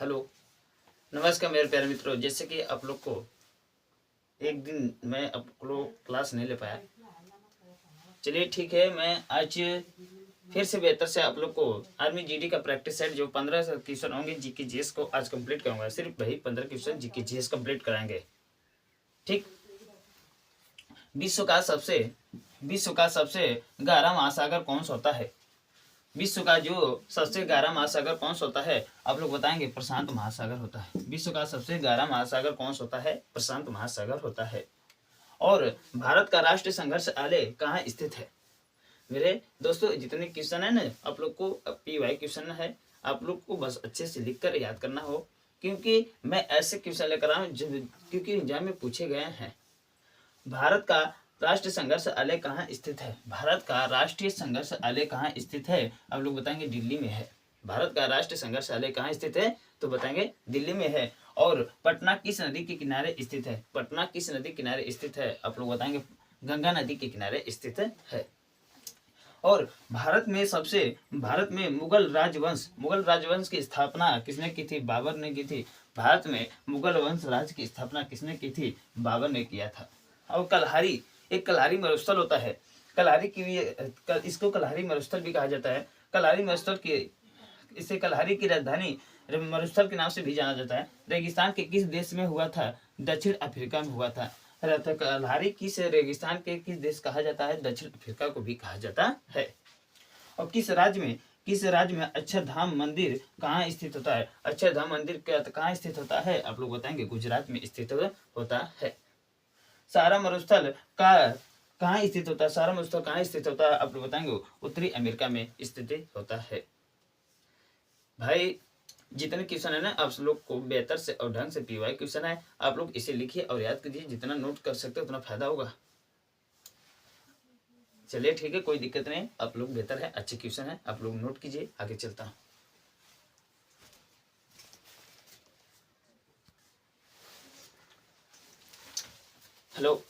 Hello, नमस्कार मेरे प्यारे मित्रों। जैसे कि आप लोग को एक दिन मैं आप लोग क्लास नहीं ले पाया, चलिए ठीक है। मैं आज फिर से बेहतर से आप लोग को आर्मी जीडी का प्रैक्टिस सेट जो 15 क्वेश्चन होंगे जीके जीएस को आज कंप्लीट करूंगा। सिर्फ वही 15 क्वेश्चन जीके जीएस कंप्लीट कराएंगे। ठीक। विश्व का सबसे गहरा महासागर कौन सा होता है? विश्व का जो सबसे गहरा महासागर कौन सा होता है? आप लोग बताएंगे प्रशांत महासागर होता है। विश्व का सबसे गहरा महासागर कौन सा होता है? प्रशांत महासागर होता है। और भारत का राष्ट्रीय संघर्ष आलय कहाँ स्थित है? मेरे दोस्तों जितने क्वेश्चन है ना, आप लोग को पीवाई क्वेश्चन है, आप लोग को बस अच्छे से लिखकर याद करना हो, क्योंकि मैं ऐसे क्वेश्चन लेकर आया हूँ क्योंकि एग्जाम में पूछे गए हैं। भारत का राष्ट्रीय संघर्ष आलय कहाँ स्थित है? भारत का राष्ट्रीय संघर्ष आलय कहाँ स्थित है? आप लोग बताएंगे दिल्ली में है। भारत का राष्ट्रीय संघर्ष आलय कहाँ स्थित है? तो बताएंगे दिल्ली में है। और पटना किस नदी के किनारे स्थित है? पटना किस नदी के किनारे स्थित है? आप लोग बताएंगे गंगा नदी के किनारे स्थित है। और भारत में मुगल राजवंश की स्थापना किसने की थी? बाबर ने की थी। भारत में मुगल वंश राज की स्थापना किसने की थी? बाबर ने किया था। और एक कलहारी मरुस्थल होता है। इसको कलहारी मरुस्थल भी कहा जाता है। इसे कलहारी की राजधानी मरुस्थल के नाम से भी जाना जाता है। रेगिस्तान के किस देश में हुआ था? दक्षिण अफ्रीका में हुआ था। कलहारी रेगिस्तान के किस देश कहा जाता है? दक्षिण अफ्रीका को भी कहा जाता है। और किस राज्य में अक्षरधाम मंदिर कहाँ स्थित होता है? अक्षरधाम मंदिर कहाँ स्थित होता है? आप लोग बताएंगे गुजरात में स्थित होता है। सारा मरुस्थल कहाँ स्थित होता है? सारा मरुस्थल कहाँ स्थित होता है? आप लोग बताएंगे उत्तरी अमेरिका में स्थित होता है। भाई जितने क्वेश्चन है ना, आप लोग को बेहतर से और ढंग से पीवाई क्वेश्चन है, आप लोग इसे लिखिए और याद कीजिए। जितना नोट कर सकते हो उतना फायदा होगा। चलिए ठीक है, कोई दिक्कत नहीं। आप लोग बेहतर है, अच्छे क्वेश्चन है, आप लोग नोट कीजिए। आगे चलता हूँ। हेलो,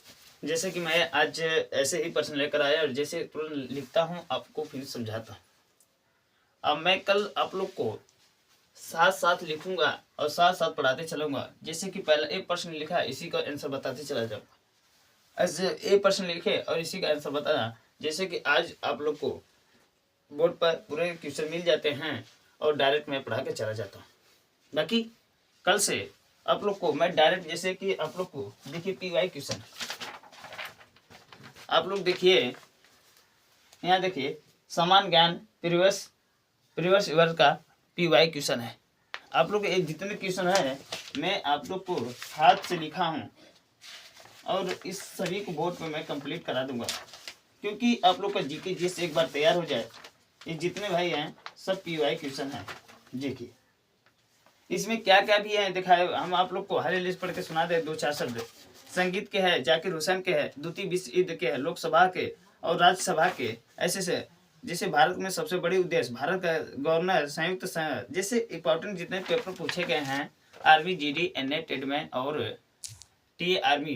जैसे कि मैं आज ऐसे ही प्रश्न लेकर आया और जैसे तुरंत लिखता हूँ आपको फिर समझाता हूँ। अब मैं कल आप लोग को साथ साथ लिखूंगा और साथ साथ पढ़ाते चलूंगा। जैसे कि पहला एक प्रश्न लिखा है, इसी का आंसर बताते चला जाऊंगा। ऐसे एक प्रश्न लिखे और इसी का आंसर बताना। जैसे कि आज आप लोग को बोर्ड पर पूरे क्वेश्चन मिल जाते हैं और डायरेक्ट मैं पढ़ा के चला जाता हूँ। बाकी कल से आप लोग को मैं डायरेक्ट, जैसे कि आप लोग को देखिए पीवाई क्वेश्चन, आप लोग देखिए यहाँ देखिए समान ज्ञान प्रीवियस ईयर का पीवाई क्वेश्चन है। आप लोग जितने क्वेश्चन है मैं आप लोग को हाथ से लिखा हूँ और इस सभी को बोर्ड पे मैं कंप्लीट करा दूंगा, क्योंकि आप लोग का जीके जीएस एक बार तैयार हो जाए। ये जितने भाई हैं सब पीवाई क्वेश्चन है। देखिए इसमें क्या क्या भी है दिखाए, हम आप लोग को हर लिस्ट पढ़ के सुना दे। 2-4 शब्द संगीत के है, जाकिर हुसैन के है, द्वितीय विश्व युद्ध के है, लोकसभा के और राज्यसभा के। ऐसे से जैसे भारत में सबसे बड़ी उद्देश्य, भारत का गवर्नर, जैसे इंपॉर्टेंट जितने पेपर पूछे गए हैं आर्मी जीडी एनए टेडमैन और टी आर्मी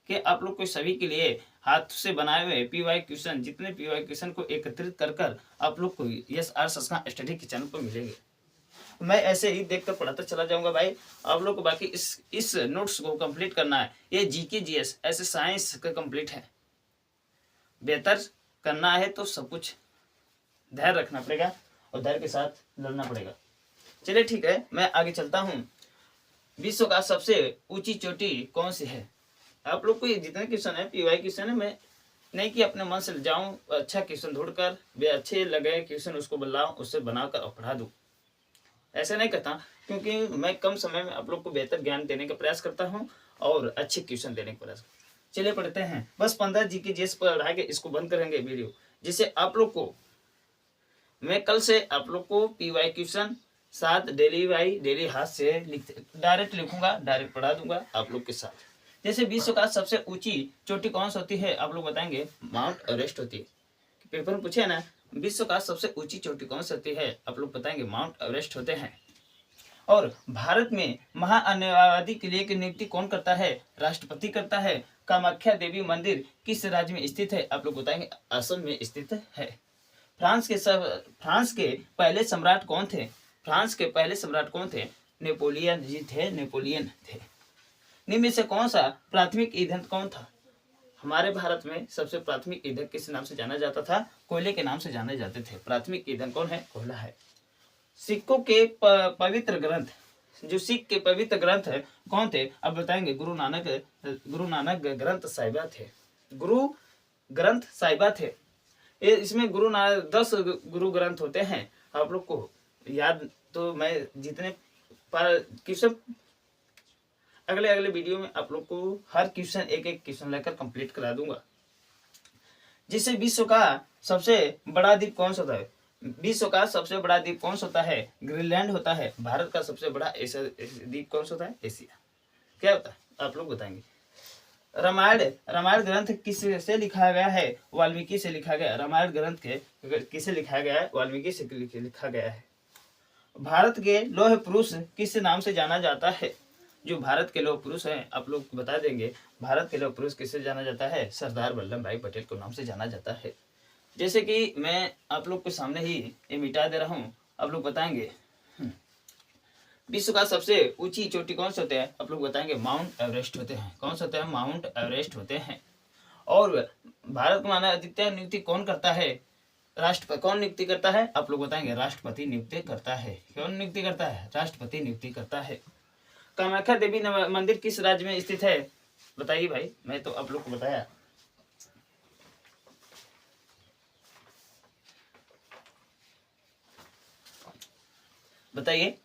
के, आप लोग को सभी के लिए हाथ से बनाए हुए पीवाई क्वेश्चन, जितने पीवाई क्वेश्चन को एकत्रित कर आप लोग को यस आर संस्कार स्टडी के चैनल पर मिलेंगे। मैं ऐसे ही देखकर पढ़ाता चला जाऊंगा भाई। आप लोग को बाकी इस नोट्स को कंप्लीट करना है। ये जीके जीएस ऐसे साइंस का कंप्लीट है। बेहतर करना है तो सब कुछ धैर्य रखना पड़ेगा और धैर्य के साथ लड़ना पड़ेगा। चलिए ठीक है, मैं आगे चलता हूँ। विश्व का सबसे ऊंची चोटी कौन सी है? आप लोग को ये जितने क्वेश्चन है पीवाई क्वेश्चन है, मैं नहीं कि अपने मन से जाऊं अच्छा क्वेश्चन ढूंढकर वे अच्छे लगे क्वेश्चन उसको बुलाऊं, उससे बनाकर और पढ़ा दूं। ऐसे नहीं करता, क्योंकि मैं कम समय में आप लोग को बेहतर ज्ञान देने का प्रयास करता हूँ और अच्छे क्वेश्चन देने का प्रयास। चलिए पढ़ते हैं। बस 15 जीके जीएस पढ़ा के इसको बंद करेंगे वीडियो। जिससे आप लोग को मैं कल से आप लोग को पीवाई क्वेश्चन साथ डेली हाथ से डायरेक्ट लिखूंगा, डायरेक्ट पढ़ा दूंगा आप लोग के साथ। जैसे विश्व का सबसे ऊंची चोटी कौन सी होती है? आप लोग बताएंगे माउंट एवरेस्ट होती है। पेपर में पूछे ना विश्व का सबसे ऊंची चोटी कौन सी होती है? आप लोग बताएंगे माउंट एवरेस्ट होते हैं। और भारत में महान्यायवादी के लिए की नियुक्ति कौन करता है? राष्ट्रपति करता है। कामाख्या देवी मंदिर किस राज्य में स्थित है? आप लोग बताएंगे असम में स्थित है। फ्रांस के पहले सम्राट कौन थे? फ्रांस के पहले सम्राट कौन थे? नेपोलियन जी थे, नेपोलियन थे। निम्न में से कौन सा प्राथमिक ईंधन कौन था? हमारे भारत में सबसे प्राथमिक ईंधन किस नाम से जाना जाता था? कोयले के नाम से जाने जाते थे। प्राथमिक ईंधन कौन है? कोयला है। सिखों के पवित्र ग्रंथ, जो सिख के पवित्र ग्रंथ है कौन थे? अब बताएंगे गुरु नानक ग्रंथ साहिबा थे। गुरु ग्रंथ साहिबा थे। इसमें 10 गुरु ग्रंथ होते हैं। आप लोग को याद, तो मैं जितने क्वेश्चन अगले वीडियो में आप लोग को हर क्वेश्चन एक क्वेश्चन लेकर कंप्लीट करा दूंगा। जिससे विश्व का सबसे बड़ा द्वीप कौन सा होता है? विश्व का सबसे बड़ा द्वीप कौन सा होता है? ग्रीनलैंड होता है। भारत का सबसे बड़ा द्वीप कौन सा होता है? एशिया। क्या होता है आप लोग बताएंगे। रामायण ग्रंथ किससे लिखा गया है? वाल्मीकि से लिखा गया। रामायण ग्रंथ के किससे लिखा गया है? वाल्मीकि से लिखा गया है। भारत के लौह पुरुष किस नाम से जाना जाता है? जो भारत के लौह पुरुष हैं आप लोग बता देंगे। भारत के लौह पुरुष किससे जाना जाता है? सरदार वल्लभ भाई पटेल के नाम से जाना जाता है। जैसे कि मैं आप लोग के सामने ही ये मिटा दे रहा हूँ, आप लोग बताएंगे। विश्व का सबसे ऊंची चोटी कौन सा होता है? आप लोग बताएंगे माउंट एवरेस्ट होते हैं। कौन सा होता है? माउंट एवरेस्ट होते हैं। और भारत को माना आदित्य नियुक्ति कौन करता है? राष्ट्रपति। कौन नियुक्ति करता है? आप लोग बताएंगे राष्ट्रपति नियुक्ति करता है। कौन नियुक्ति करता है? राष्ट्रपति नियुक्ति करता है। कामाख्या देवी मंदिर किस राज्य में स्थित है? बताइए भाई, मैं तो आप लोग को बताया। बताइए,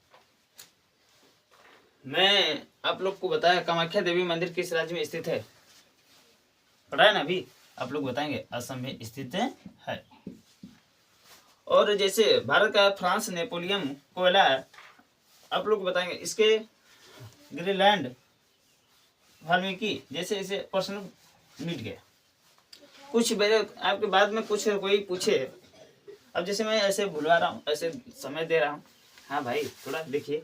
मैं आप लोग को बताया कामाख्या देवी मंदिर किस राज्य में स्थित है? पढ़ा है ना अभी? आप लोग बताएंगे असम में स्थित है। और जैसे भारत का फ्रांस नेपोलियन कोयला, आप लोग बताएंगे इसके ग्रीनलैंड वाल्मीकि, जैसे ऐसे प्रश्न मिट गया। कुछ मेरे आपके बाद में कुछ कोई पूछे, अब जैसे मैं ऐसे भुलवा रहा हूँ, ऐसे समय दे रहा हूँ। हाँ भाई थोड़ा देखिए,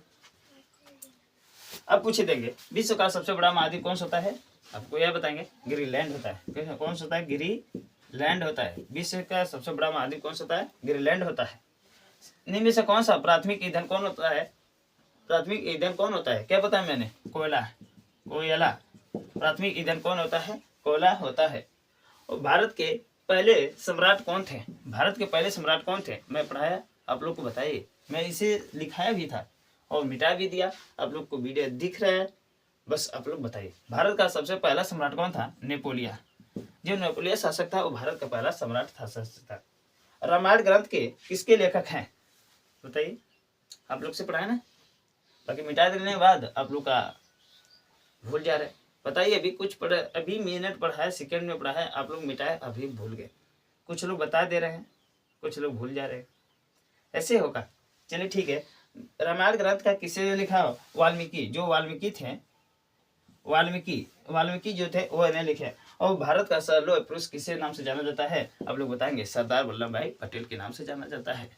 अब पूछे देंगे विश्व का सबसे बड़ा महाद्वीप कौन सा होता है? आपको यह बताएंगे ग्रीनलैंड होता है। कौन सा होता है? ग्रीनलैंड होता है। विश्व का सबसे बड़ा महाद्वीप कौन सा होता है? ग्रीनलैंड होता है। निम्न में से कौन सा प्राथमिक ईंधन कौन होता है? प्राथमिक ईंधन कौन होता है? क्या पता है मैंने? कोयला। प्राथमिक ईंधन कौन होता है? कोयला होता है। और भारत के पहले सम्राट कौन थे? भारत के पहले सम्राट कौन थे? मैं पढ़ाया, आप लोग को बताइए। मैं इसे लिखाया भी था और मिटा भी दिया। आप लोग को वीडियो दिख रहा है, बस आप लोग बताइए। भारत का सबसे पहला सम्राट कौन था? नेपोलियन। जो नेपोलियन शासक था वो भारत का पहला सम्राट था, शासक था। रामायण ग्रंथ के किसके लेखक हैं? बताइए, आप लोग से पढ़ाया ना, बाकी मिटा देने के बाद आप लोग का भूल जा रहे। बताइए, अभी कुछ पढ़ा, अभी मिनट पढ़ा है, सेकंड में पढ़ा है, आप लोग मिटाए अभी भूल गए। कुछ लोग बता दे रहे हैं, कुछ लोग भूल जा रहे हैं, ऐसे होगा। चलिए ठीक है। रामायण ग्रंथ का किससे लिखा? वाल्मीकि। जो वाल्मीकि थे, वाल्मीकि जो थे वो इन्हें लिखे। और भारत का सर्वोच्च पुरुष किसके नाम से जाना जाता है? आप लोग बताएंगे सरदार वल्लभ भाई पटेल के नाम से जाना जाता है।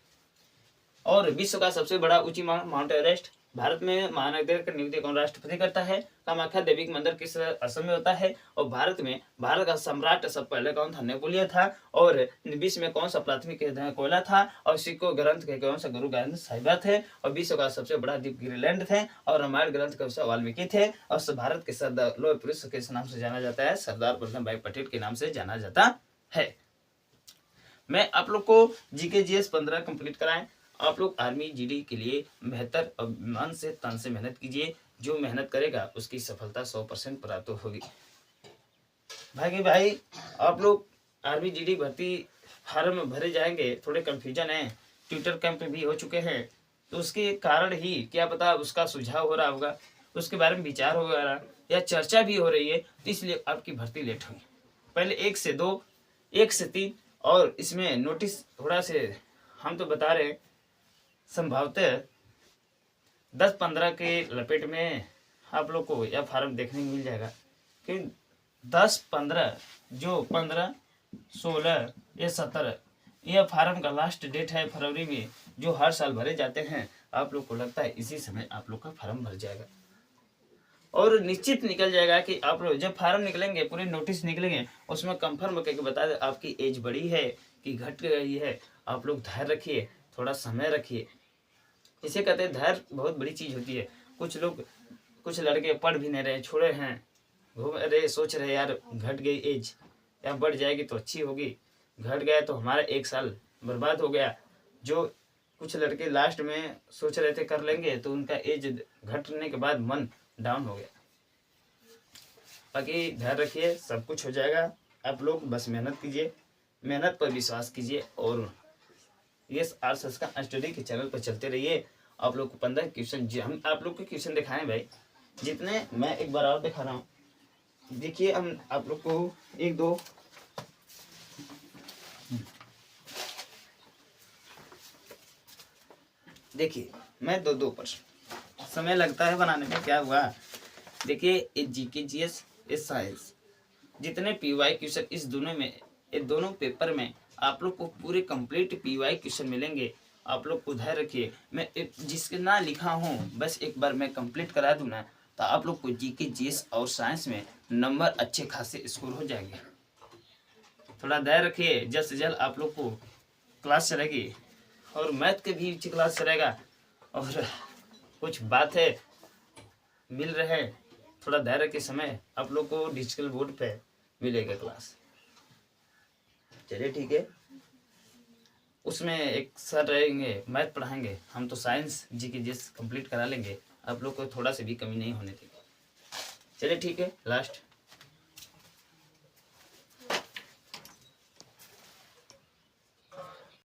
और विश्व का सबसे बड़ा ऊंची माउंट एवरेस्ट, भारत में महानगर का नियुक्ति कौन राष्ट्रपति करता है? कामाख्या देवी का मंदिर किस असम में होता है? और भारत का सम्राट सब पहले कौन था? नेपोलियन था। और विश्व में कौन सा प्राथमिक कोयला था? और सिखों ग्रंथ के कौन सा गुरु ग्रंथ साहिबा थे? और विश्व का सबसे बड़ा द्वीप ग्रीनलैंड थे। और रामायण ग्रंथ का वाल्मीकि थे। और भारत के सरदार लौह पुरुष किस नाम से जाना जाता है? सरदार वल्लभ भाई पटेल के नाम से जाना जाता है। मैं आप लोग को जीके जीएस 15 कंप्लीट कराएं। आप लोग आर्मी जीडी के लिए बेहतर और मन से तन से मेहनत कीजिए। जो मेहनत करेगा उसकी सफलता 100% प्राप्त होगी। भाई आप लोग आर्मी जीडी भर्ती फार्म भरे जाएंगे, थोड़े कंफ्यूजन है। ट्विटर कैंप भी हो चुके हैं, तो उसके कारण ही क्या पता उसका सुझाव हो रहा होगा, उसके बारे में विचार हो रहा या चर्चा भी हो रही है, तो इसलिए आपकी भर्ती लेट हुई। पहले 1 से 2, 1 से 3, और इसमें नोटिस थोड़ा से हम तो बता रहे हैं संभवतः 10-15 के लपेट में आप लोग को यह फार्म देखने को मिल जाएगा। कि 10-15 जो 15, 16 या 17 यह फार्म का लास्ट डेट है फरवरी में, जो हर साल भरे जाते हैं। आप लोग को लगता है इसी समय आप लोग का फार्म भर जाएगा और निश्चित निकल जाएगा कि आप लोग जब फार्म निकलेंगे, पूरे नोटिस निकलेंगे, उसमें कंफर्म करके बता दे आपकी एज बढ़ी है कि घट गई है। आप लोग धैर्य रखिए, थोड़ा समय रखिए। इसे कहते हैं धैर्य बहुत बड़ी चीज़ होती है। कुछ लड़के पढ़ भी नहीं रहे, छोड़े हैं, घूम रहे, सोच रहे यार घट गई एज या बढ़ जाएगी तो अच्छी होगी, घट गया तो हमारा 1 साल बर्बाद हो गया। जो कुछ लड़के लास्ट में सोच रहे थे कर लेंगे तो उनका एज घटने के बाद मन डाउन हो गया। बाकी ध्यान रखिए, सब कुछ हो जाएगा। आप लोग बस मेहनत कीजिए, मेहनत पर विश्वास कीजिए और ये आरएसएस का स्टडी के चैनल पर चलते रहिए। आप लोग को 15 क्वेश्चन हम आप लोग के क्वेश्चन दिखाएं भाई, जितने मैं एक बार और दिखा रहा हूँ। देखिए हम आप लोग को 1-2 देखिए, मैं 2-2 प्रश्न, समय लगता है बनाने में, क्या हुआ देखिए, ये जीके जीएस, ये साइंस, जितने पीवाई क्वेश्चन इस दोनों पेपर में आप लोग को पूरे कंप्लीट पीवाई क्वेश्चन मिलेंगे। आप लोग उधर रखिए, मैं जिसके ना लिखा हूँ बस एक बार मैं कंप्लीट करा दूँ ना, तो आप लोग को जीके जीएस और साइंस में नंबर अच्छे खासे स्कोर हो जाएंगे। थोड़ा धैर्य रखिए, जल्द से जल्द आप लोग को क्लास चलेगी और मैथ के भी क्लास चलेगा। और कुछ बात है मिल रहे, थोड़ा धैर्य के समय आप लोग को डिजिटल बोर्ड पे मिलेगा क्लास। चलिए ठीक है, उसमें एक सर रहेंगे, मैथ पढ़ाएंगे, हम तो साइंस जीके जीएस कंप्लीट करा लेंगे, आप लोग को थोड़ा सा भी कमी नहीं होने देंगे। चलिए ठीक है, लास्ट